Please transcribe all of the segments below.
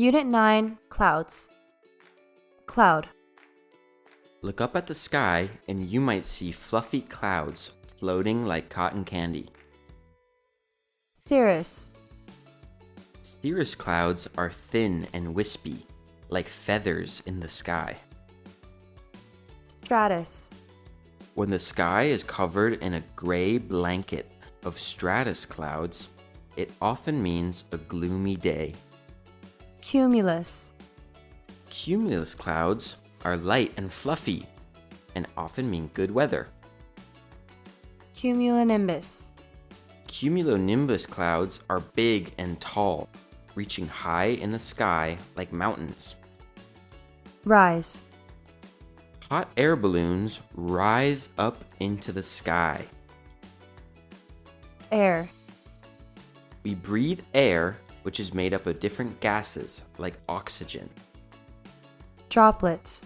Unit 9, Clouds. Cloud. Look up at the sky and you might see fluffy clouds floating like cotton candy. Cirrus. Cirrus clouds are thin and wispy, like feathers in the sky. Stratus. When the sky is covered in a gray blanket of stratus clouds, it often means a gloomy day. Cumulus. Cumulus clouds are light and fluffy and often mean good weather. Cumulonimbus. Cumulonimbus clouds are big and tall, reaching high in the sky like mountains. Rise. Hot air balloons rise up into the sky. Air. We breathe air, which is made up of different gases like oxygen. Droplets.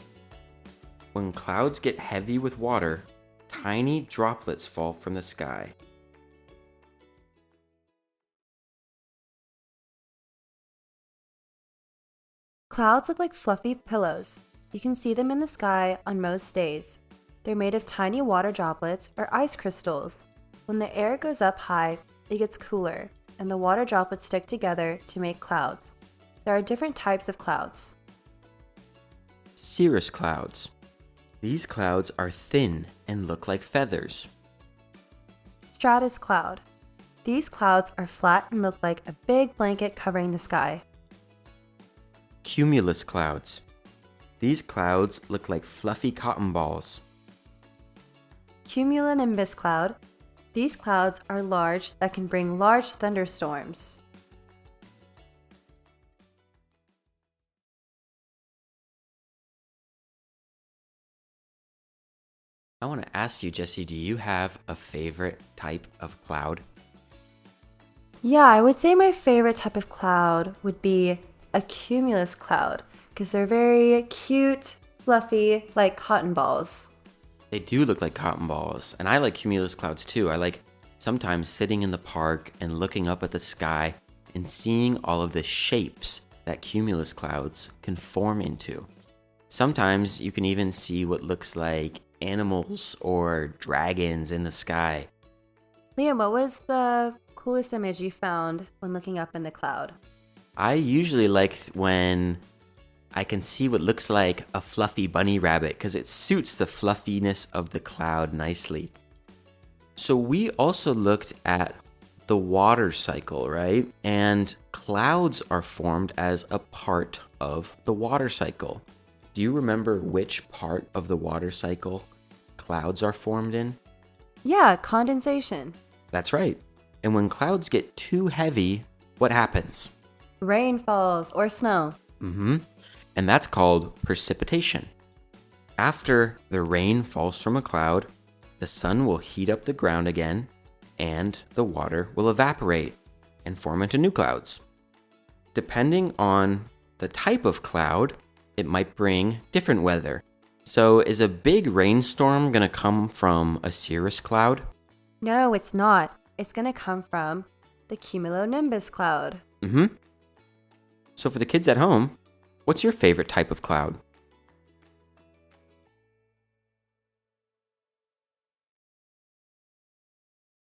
When clouds get heavy with water, tiny droplets fall from the sky. Clouds look like fluffy pillows. You can see them in the sky on most days. They're made of tiny water droplets or ice crystals. When the air goes up high, it gets cooler, and the water droplets stick together to make clouds. There are different types of clouds. Cirrus clouds. These clouds are thin and look like feathers. Stratus cloud. These clouds are flat and look like a big blanket covering the sky. Cumulus clouds. These clouds look like fluffy cotton balls. Cumulonimbus cloud. These clouds are large that can bring large thunderstorms. I want to ask you, Jessie, do you have a favorite type of cloud? Yeah, I would say my favorite type of cloud would be a cumulus cloud because they're very cute, fluffy, like cotton balls. They do look like cotton balls, and I like cumulus clouds too. I like sometimes sitting in the park and looking up at the sky and seeing all of the shapes that cumulus clouds can form into. Sometimes you can even see what looks like animals or dragons in the sky. Liam, what was the coolest image you found when looking up in the cloud? I usually like when I can see what looks like a fluffy bunny rabbit because it suits the fluffiness of the cloud nicely. So we also looked at the water cycle, right? And clouds are formed as a part of the water cycle. Do you remember which part of the water cycle clouds are formed in? Yeah, condensation. That's right. And when clouds get too heavy, what happens? Rain falls or snow. And that's called precipitation. After the rain falls from a cloud, the sun will heat up the ground again, and the water will evaporate and form into new clouds. Depending on the type of cloud, it might bring different weather. So is a big rainstorm going to come from a cirrus cloud? No, it's not. It's going to come from the cumulonimbus cloud. So for the kids at home, what's your favorite type of cloud?